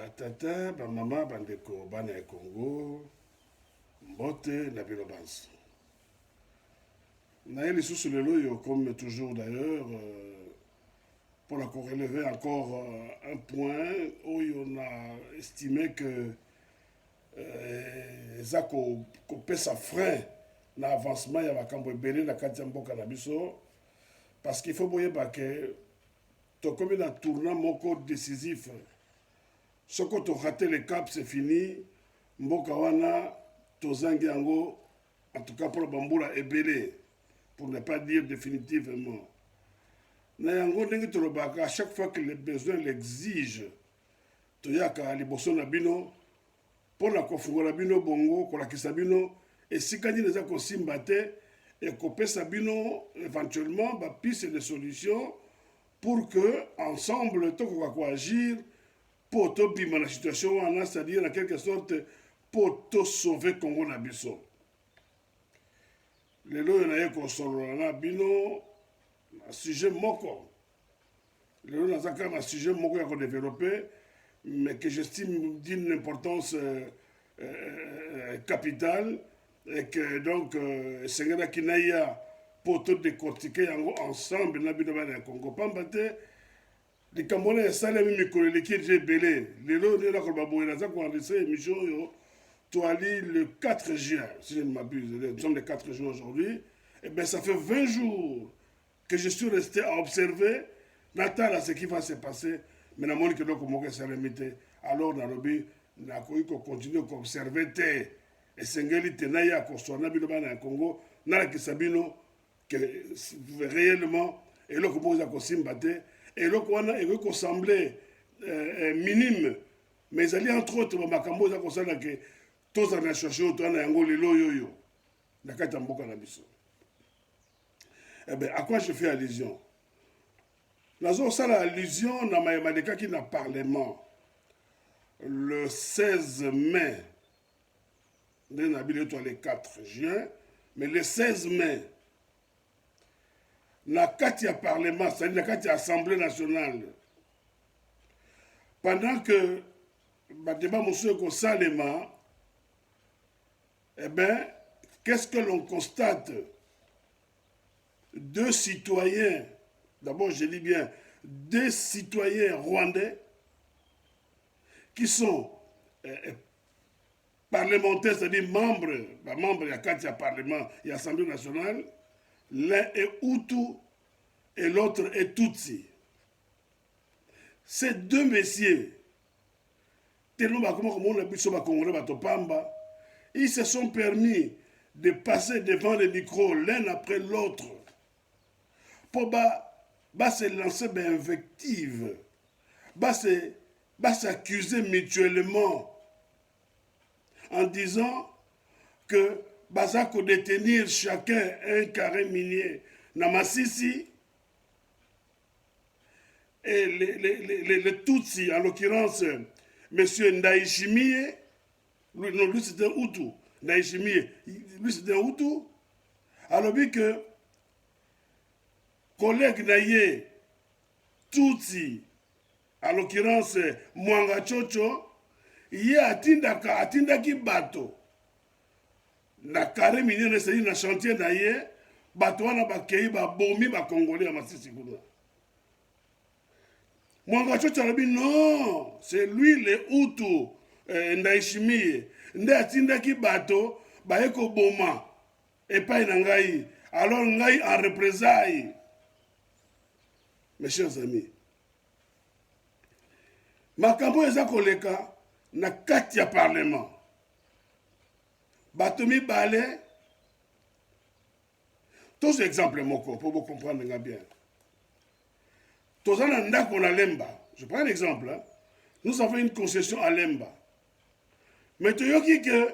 batata, bamama, bandeko, bana ya Congo, mbote, na bino bansi. Naël sous le loyo, comme toujours d'ailleurs, pour la relever encore un point où on a estimé que ça coupé sa frein dans l'avancement, il y a un belé dans le mboka na biso, parce qu'il faut voir que comme un tournant mon code décisif, ce que tu as raté le cap, c'est fini. Mboka wana, tozangi yango, en tout cas pour le bamboula et belé, pour ne pas dire définitivement. Na yango ndenge tolobaka, à chaque fois que les besoins l'exigent, toyaka liboso na bino, pour la kofungola bino bongo, kolakisa bino, et si kadi neza kosimba te, et kopesa bino, éventuellement, ba piste de solutions, pour que, ensemble, toko agir, pour to bima la situation wana, c'est-à-dire en quelque sorte, pour to sauver Congo na biso. Lelo yonaye kosolola na bino, un sujet moko. Le nazaka un sujet moko à développer, mais que j'estime d'une importance capitale, et que donc Sengena Kinaya pour tout décortiquer ensemble na bino bana Congo pambate les Camerounais salé mi ko le qui j'ai belé le lo ne la ko baboye na zako enregistrer émission yo toali le 4 juin si je ne m'abuse nous sommes le 4 juin aujourd'hui et ben ça fait 20 jours que je suis resté à observer n'attendre ce qui va se passer mais na moni que donc mo que ça limité alors dans le but na ko continuer à observer te et sengeli tenaya ko sona bino bana Congo na la kisabino que réellement et là comment ça kosimbaté et là qu'on a et qu'on semblait minime mais il y a entre autres makambo ça concerne que tous en cherché autour na yango lelo yoyo na kata mboka na biso. Eh ben à quoi je fais allusion? La zone ça l'allusion na maïmadeka qui na parlement le 16 mai on a le 4 juin, mais le 16 mai, la 4e Parlement, c'est-à-dire la 4e Assemblée nationale, pendant que le débat monsieur Salema, eh bien, qu'est-ce que l'on constate? Deux citoyens, d'abord je dis bien, deux citoyens rwandais qui sont parlementaires, c'est-à-dire membres il y a 4 Parlement et Assemblée nationale, l'un est Hutu et l'autre est Tutsi. Ces deux messieurs, ils se sont permis de passer devant les micros l'un après l'autre pour se lancer des invectives, s'accuser mutuellement en disant que Bazako détenir chacun un carré minier na Masisi et les Tutsis, en l'occurrence M. Ndaïchimie, lui c'était un Hutu, Ndaïchimie, lui c'était un Hutu, alors que collègue Naye Tutsi, en l'occurrence Mwanga Chocho, il atindaki bato na carré minier na na chantier na ye bato wana bakei babomi bakongolais ya Masisi kuna. Mwanga Chocho alobi non, c'est lui le Hutu Ndaïchimie nde atindaki bato baye koboma epai na ngai, alors ngai en représailles. Mes chers amis, makambo eza koleka na 4 Parlement. Batomi Balé, tous les exemples moko pour vous comprendre bien. Tous en andako na Lemba. Je prends un exemple. Hein. Nous avons une concession à Lemba. Mais tu yoki que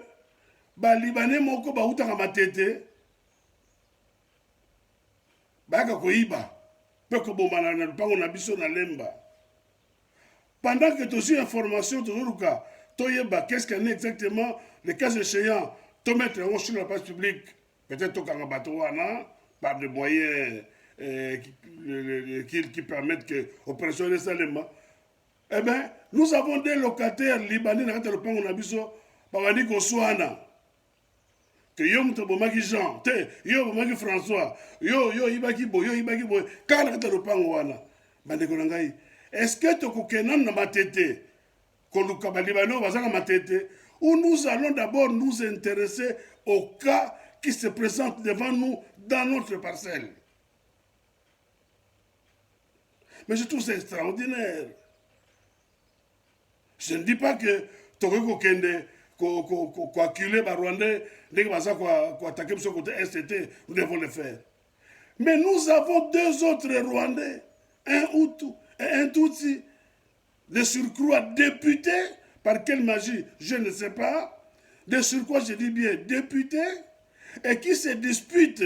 Libanais moko ba utaka matete ba ka koiba pe ko bomana na pango na biso na Lemba. Pendant que tu as information, qu'est-ce qu'en est exactement, les cas échéants, tu mettre sur la place publique, peut-être au Kangabatouana, par des moyens qui permettent que l'opération de Salema, eh bien, nous avons des locataires libanais na kata lopango na biso babandi koswana que yo moto bomaki Jean te yo bomaki François yo ibaki boy kaka na kata lopango wana bandeko na ngai est-ce que tokokena na matete koluka balibano bazaka matete ou nous allons d'abord nous intéresser au cas qui se présente devant nous dans notre parcelle. Mais je trouve ça extraordinaire. Je ne dis pas que Toreko Kende, quoi acculer les Rwandais, dès que ça quoi attaquer sur côté STT, nous devons le faire. Mais nous avons deux autres Rwandais, un Hutu et un Tutsi, de surcroît députés, par quelle magie, je ne sais pas, de surcroît, je dis bien députés, et qui se disputent.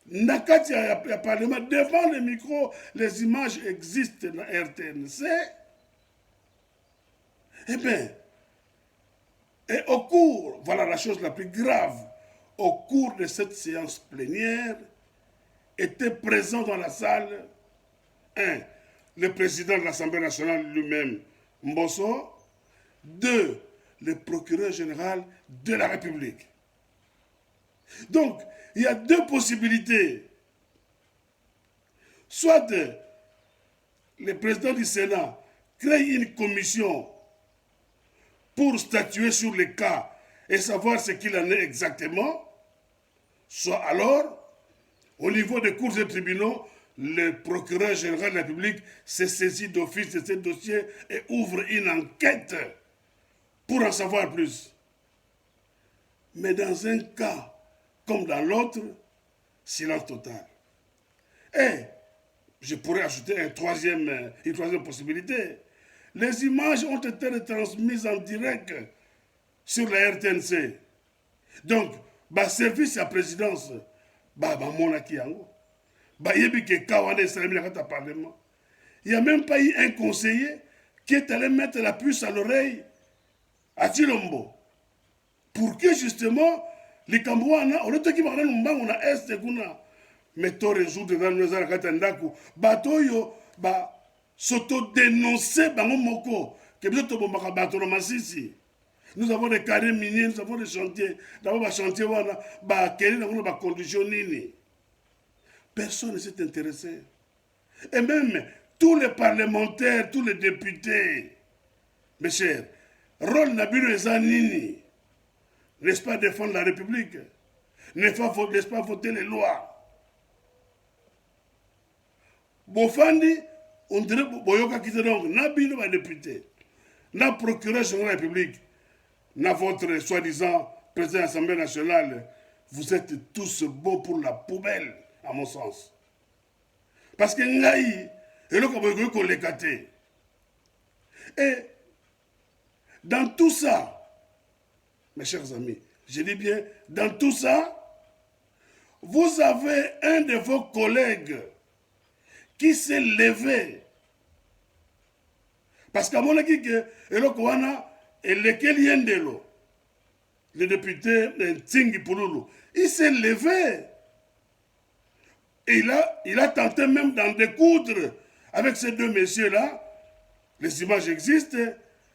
Nakati a parlement devant le micro, les images existent dans RTNC. Eh bien, et au cours, voilà la chose la plus grave, au cours de cette séance plénière, était présent dans la salle, le président de l'Assemblée nationale lui-même, Mbosso, 2, le procureur général de la République. Donc, il y a deux possibilités. Soit le président du Sénat crée une commission pour statuer sur les cas et savoir ce qu'il en est exactement, soit alors, au niveau des cours et tribunaux, le procureur général de la République se saisit d'office de ce dossier et ouvre une enquête pour en savoir plus. Mais dans un cas comme dans l'autre, silence total. Et je pourrais ajouter une troisième possibilité. Les images ont été retransmises en direct sur la RTNC. Donc, service à présidence, monaki yango. Il n'y a même pas eu un conseiller qui est allé mettre la puce à l'oreille à Chilombo. Pour que justement, les Cambouana, on est qui va on a est kuna, mais to résoudre dans nos arakatandaku, batoyo, s'auto-dénoncer, moko, que bien to bombaka bato na masisi. Nous avons des carrés miniers, nous avons des chantiers, d'abord des chantiers, quel est la condition nini. Personne ne s'est intéressé. Et même tous les parlementaires, tous les députés, mes chers, rôle Nabiru Ezanini, n'est-ce pas défendre la République? N'est-ce pas voter les lois? Bofandi, on dirait Boyoka qui donc, Nabiru va député, na procureur général de la République, na votre soi-disant président de l'Assemblée nationale, vous êtes tous beaux pour la poubelle, à mon sens. Parce que Ngaï, et là, qu'on les gâte. Et dans tout ça, mes chers amis, je dis bien, dans tout ça, vous avez un de vos collègues qui s'est levé. Parce qu'à mon avis, le député Tsingi Pouloulou, il s'est levé. Et il a tenté même d'en découdre avec ces deux messieurs-là. Les images existent.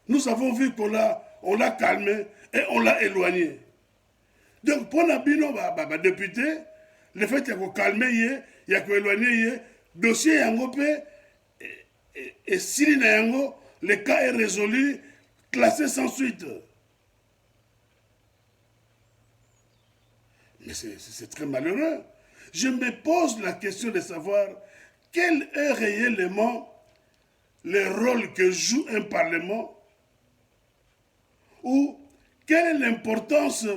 Nous avons vu qu'on l'a calmé et on l'a éloigné. Donc, pour Nabino, député, le fait qu'il y a calmé, il y a éloigné, dossier Yangopé, et si Yango, le cas est résolu, classé sans suite. Mais c'est très malheureux. Je me pose la question de savoir quel est réellement le rôle que joue un parlement ou quelle est l'importance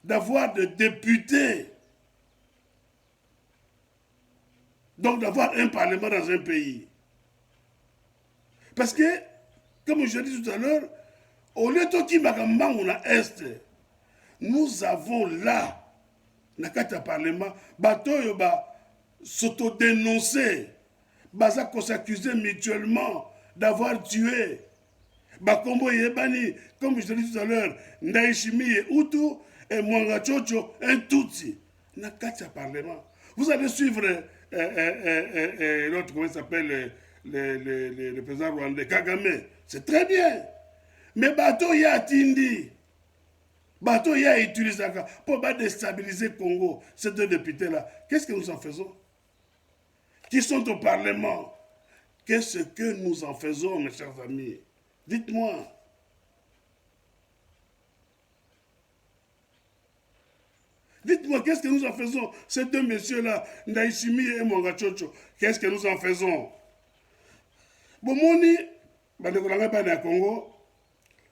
d'avoir des députés, donc d'avoir un parlement dans un pays. Parce que, comme je l'ai dit tout à l'heure, au lieu de qui est, nous avons là, dans le parlement, batoyo s'auto-dénoncer, s'accuser mutuellement d'avoir tué. Comme je l'ai dit tout à l'heure, Ndaishimi et Hutu et Mwangachocho, un Tutsi. Dans le parlement. Vous allez suivre l'autre, comment il s'appelle, le président rwandais, Kagame. C'est très bien. Mais bateau y a Tindi. Bateau y a utilisé pour déstabiliser le Congo. Ces deux députés-là, qu'est-ce que nous en faisons? Qui sont au Parlement? Qu'est-ce que nous en faisons, mes chers amis? Dites-moi. Dites-moi, qu'est-ce que nous en faisons? Ces deux messieurs-là, Ndaïchimi et Mongachocho, qu'est-ce que nous en faisons? Bomoni, Congo,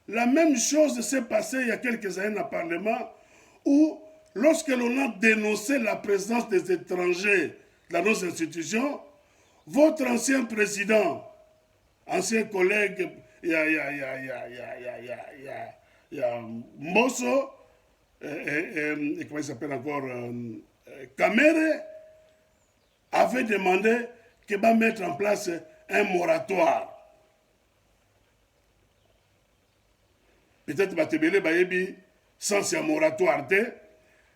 la même chose s'est passée il y a quelques années dans le Parlement où, lorsque l'on a dénoncé la présence des étrangers dans nos institutions, votre ancien président, ancien collègue, il y a Mosso, et comment il s'appelle encore, Kamere, avait demandé qu'il va mettre en place un moratoire. Peut-être Batebele Bayebi, sans un moratoire.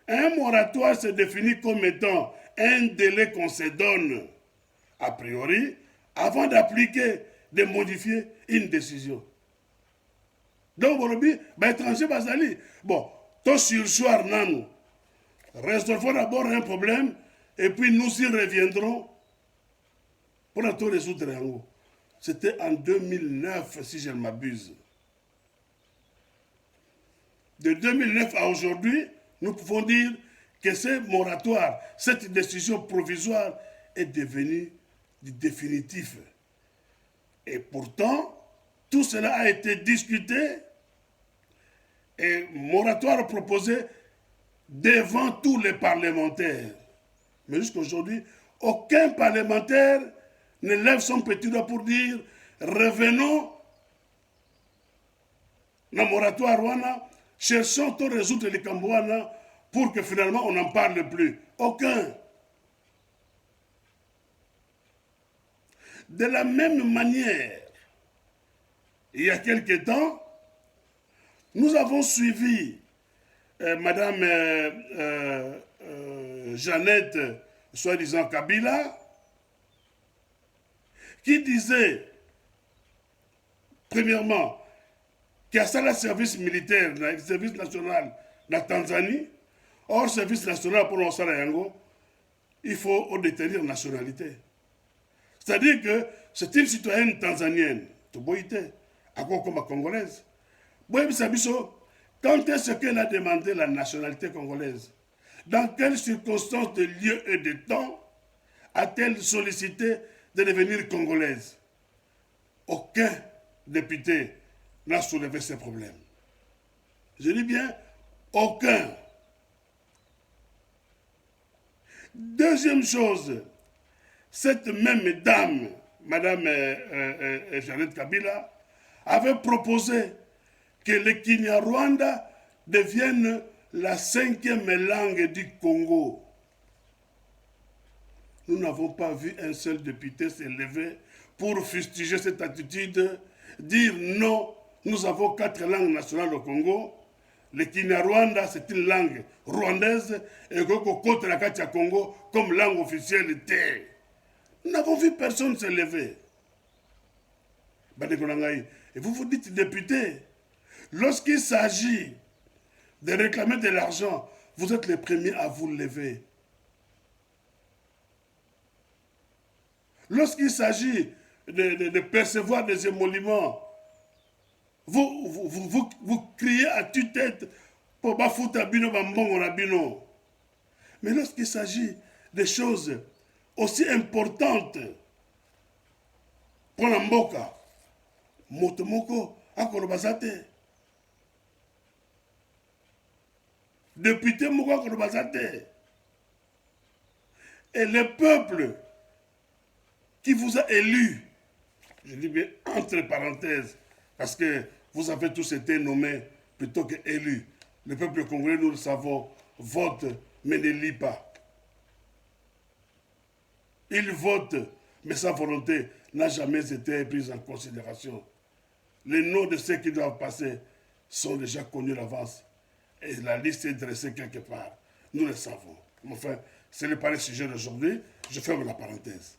Un moratoire se définit comme étant un délai qu'on se donne, a priori, avant d'appliquer, de modifier une décision. Donc, aujourd'hui, étranger Bazali. Bon, tout sur le soir, non. Résolvons d'abord un problème, et puis nous y reviendrons pour tout résoudre. C'était en 2009, si je ne m'abuse. De 2009 à aujourd'hui, nous pouvons dire que ce moratoire, cette décision provisoire est devenue définitive. Et pourtant, tout cela a été discuté et moratoire proposé devant tous les parlementaires. Mais jusqu'à aujourd'hui, aucun parlementaire ne lève son petit doigt pour dire revenons dans le moratoire Rwanda, cherchons à résoudre les Cambouana pour que finalement on n'en parle plus. Aucun. De la même manière, il y a quelque temps, nous avons suivi Madame Jeannette, soi-disant Kabila, qui disait, premièrement, qu'il y a ça le service militaire, le service national de la Tanzanie, hors service national pour l'Osarayango, il faut détenir nationalité. C'est-à-dire que c'est une citoyenne tanzanienne, Toboïté, encore comme congolaise. Quand est-ce qu'elle a demandé la nationalité congolaise? Dans quelles circonstances de lieu et de temps a-t-elle sollicité de devenir congolaise? Aucun député n'a soulevé ces problèmes. Je dis bien, aucun. Deuxième chose, cette même dame, Madame Jeannette Kabila, avait proposé que le Kinyarwanda devienne la 5e langue du Congo. Nous n'avons pas vu un seul député se lever pour fustiger cette attitude, dire non, nous avons 4 langues nationales au Congo. Le Kinyarwanda, c'est une langue rwandaise, et que la Katia Congo comme langue officielle était. Nous n'avons vu personne se lever. Et vous vous dites député, lorsqu'il s'agit de réclamer de l'argent, vous êtes les premiers à vous lever. Lorsqu'il s'agit de percevoir des émoluments, vous criez à tue-tête pour bafouta bino bambongo na bino. Mais lorsqu'il s'agit de choses aussi importantes pour la mboka, motomoko akolobazate. Député moko akolobazate. Et le peuple qui vous a élu, je dis bien entre parenthèses, parce que vous avez tous été nommés plutôt que élus. Le peuple congolais, nous le savons, vote, mais ne lit pas. Il vote, mais sa volonté n'a jamais été prise en considération. Les noms de ceux qui doivent passer sont déjà connus d'avance. Et la liste est dressée quelque part. Nous le savons. Enfin, ce n'est pas le sujet d'aujourd'hui. Je ferme la parenthèse.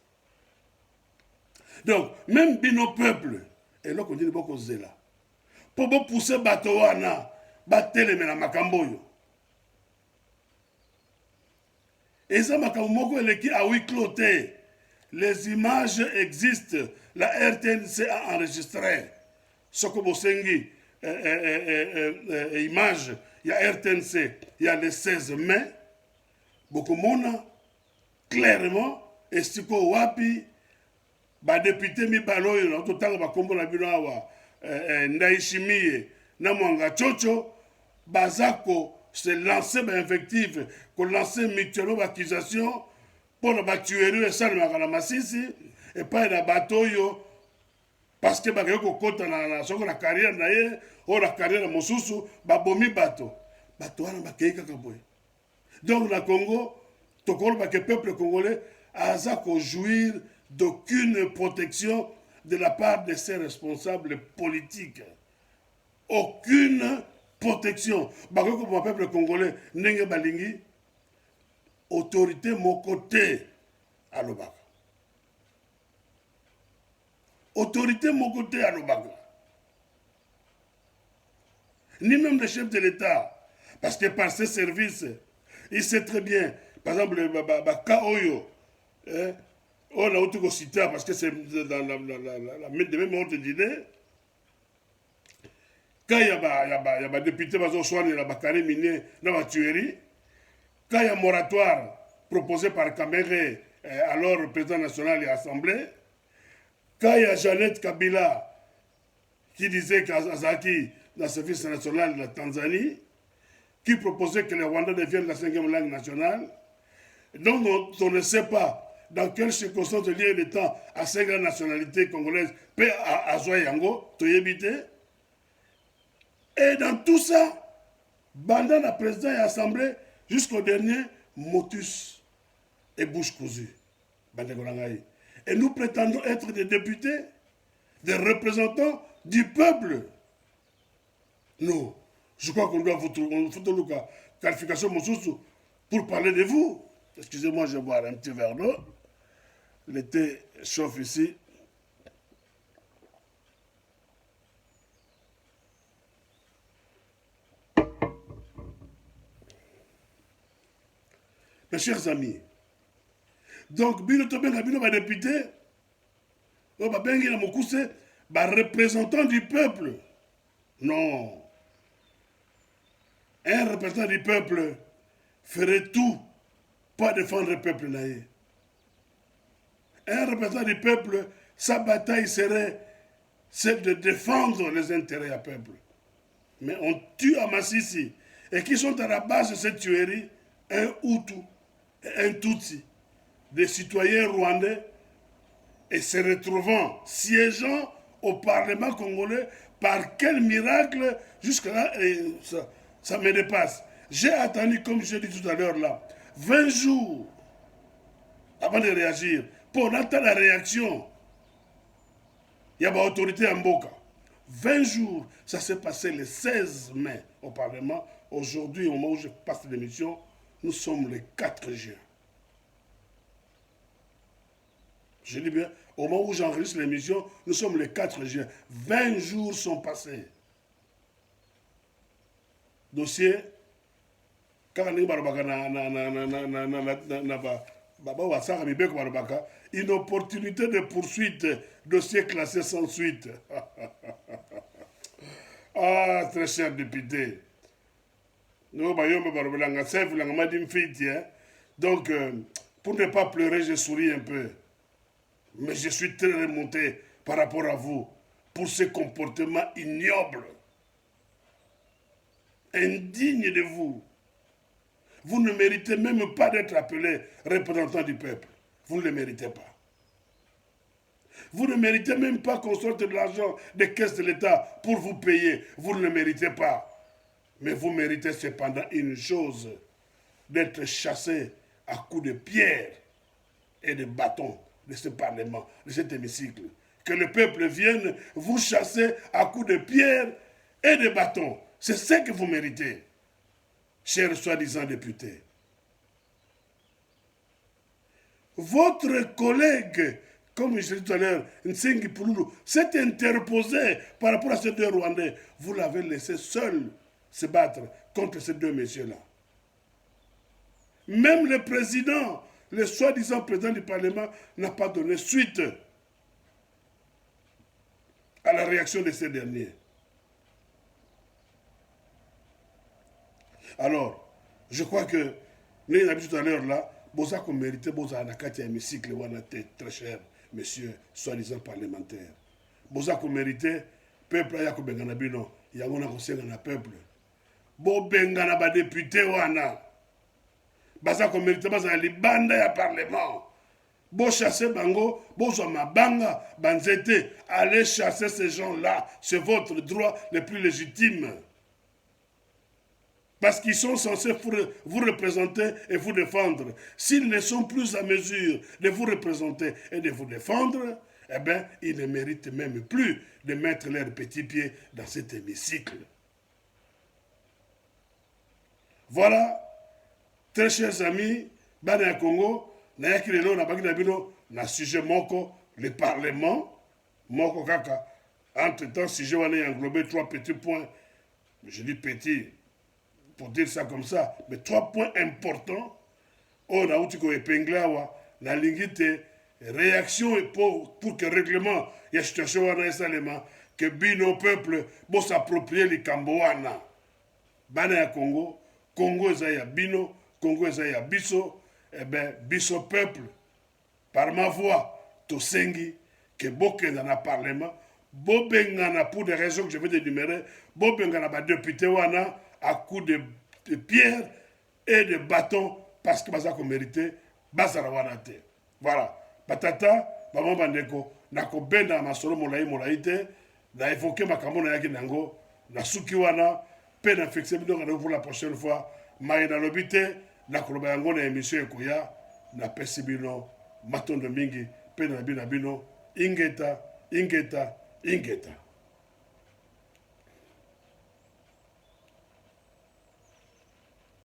Donc, même bino peuple, et là, on dit beaucoup zela. Pour pousser Batowana, Batelemena Makamboyo. Et ça, Makamoko, qui a huis cloté. Les images existent. La RTNC a enregistré. Soko Sengi, image, il y a RTNC, il y a le 16 mai. Beaucoup mona, clairement, et Siko Wapi, député Mibaloyo, en tout temps, Bakombo na Binawa, Ndaishimiye, Namwanga Chocho, Bazako, se lancer invective, qu'on lance mutuellement accusation pour la tuerie et ça, le Masisi, et pas la bateau, parce que Bagayoko Kota na carrière, la carrière de Mosusu, Babomi bateau. Bateau, on a Kaboy. Donc, le Congo, le peuple congolais a jouir d'aucune protection de la part de ses responsables politiques. Aucune protection. Comme le peuple congolais, Nenge Balingi, autorité mon côté à l'Obaka. Autorité mon côté à l'Obaka. Ni même le chef de l'État. Parce que par ses services, il sait très bien, par exemple, Kaoyo, on a autre cité parce que c'est dans la même ordre d'idée. Quand il y a des députés qui sont la Bakari Miné dans la tuerie, quand il y a un moratoire proposé par Kamere, alors président national et assemblée, quand il y a Jeannette Kabila qui disait qu'Azaki, dans le service national de la Tanzanie, qui proposait que les Rwandais deviennent la 5e langue nationale, donc on ne sait pas dans quelles circonstances de lier le temps à ces grandes nationalités congolaises, paix à Zoyango, Toyébité. Et dans tout ça, bandant la présidence et l'Assemblée, jusqu'au dernier, motus et bouche cousue. Et nous prétendons être des députés, des représentants du peuple. Non, je crois qu'on doit vous trouver une qualification pour parler de vous. Excusez-moi, je vais boire un petit verre d'eau. L'été chauffe ici. Mes chers amis, donc, Bino Tobenga, Bino va député, Bengi na Mokuse, représentant du peuple. Non. Un représentant du peuple ferait tout pour défendre le peuple naïe. Un représentant du peuple, sa bataille serait celle de défendre les intérêts du peuple. Mais on tue à Massissi. Et qui sont à la base de cette tuerie? Un Hutu et un Tutsi. Des citoyens rwandais et se retrouvant siégeant au Parlement congolais. Par quel miracle, jusque-là, ça me dépasse. J'ai attendu, comme je l'ai dit tout à l'heure là, 20 jours avant de réagir, pour attendre la réaction. Il y a une autorité en Mboka. 20 jours, ça s'est passé le 16 mai au Parlement. Aujourd'hui, au moment où je passe l'émission, nous sommes le 4 juin. Je dis bien, au moment où j'enregistre l'émission, nous sommes le 4 juin. 20 jours sont passés. Dossier, une opportunité de poursuite, dossier classé sans suite. Ah, très cher député. Donc, pour ne pas pleurer, je souris un peu. Mais je suis très remonté par rapport à vous pour ce comportement ignoble, indigne de vous. Vous ne méritez même pas d'être appelé représentant du peuple. Vous ne le méritez pas. Vous ne méritez même pas qu'on sorte de l'argent des caisses de l'État pour vous payer. Vous ne le méritez pas. Mais vous méritez cependant une chose, d'être chassé à coups de pierre et de bâton de ce Parlement, de cet hémicycle. Que le peuple vienne vous chasser à coups de pierre et de bâton. C'est ce que vous méritez, chers soi-disant députés. Votre collègue comme je l'ai dit tout à l'heure, Nsengi Pululu s'est interposé par rapport à ces deux Rwandais. Vous l'avez laissé seul se battre contre ces deux messieurs-là. Même le président, le soi-disant président du Parlement, n'a pas donné suite à la réaction de ces derniers. Alors, je crois que, nous l'avons dit tout à l'heure là, vous avez mérité, vous avez un hémicycle, très cher, monsieur, soi-disant parlementaire. Vous avez mérité, peuple, il y a un bengana, il y a un peuple. Bo bengana ba député wana. Baza ko mérité baza libanda ya parlement. Bo chasser bango, bo zo mabanga, banzete, allez chasser ces gens-là, c'est votre droit le plus légitime. Parce qu'ils sont censés vous représenter et vous défendre. S'ils ne sont plus à mesure de vous représenter et de vous défendre, eh bien, ils ne méritent même plus de mettre leurs petits pieds dans cet hémicycle. Voilà, très chers amis, Bana Congo, Nayaki Lelo, Nabaki Nabino, na sujet moko, le Parlement, moko kaka. Entre-temps, sujet wana englobé 3 petits points. Je dis petits, pour dire ça comme ça, mais 3 points importants. On a outil ko épinglé la lingite réaction pour que le règlement ya situation wana esalema que bino peuple bo s'approprier les Kamboana. Bana Congo, Congo eza ya bino, Congo eza ya biso, eh bien, biso peuple, par ma voix, tosengi, que bokenda na parlement, bobengana pour des raisons que je vais énumérer, bobengana ba député wana à coups de pierre et de bâton parce que baza ko mérité, bazara wana te. Voilà. Batata, maman bandeko, na ko benda masolo molai te, na évoquer makambo na yaki nango, na suki wana, pe na fixe bidon pour la prochaine fois. Maïna lobite, na koloba yango na émission ekoya, na pesi bino, matondo mingi, pe na bino, ingeta.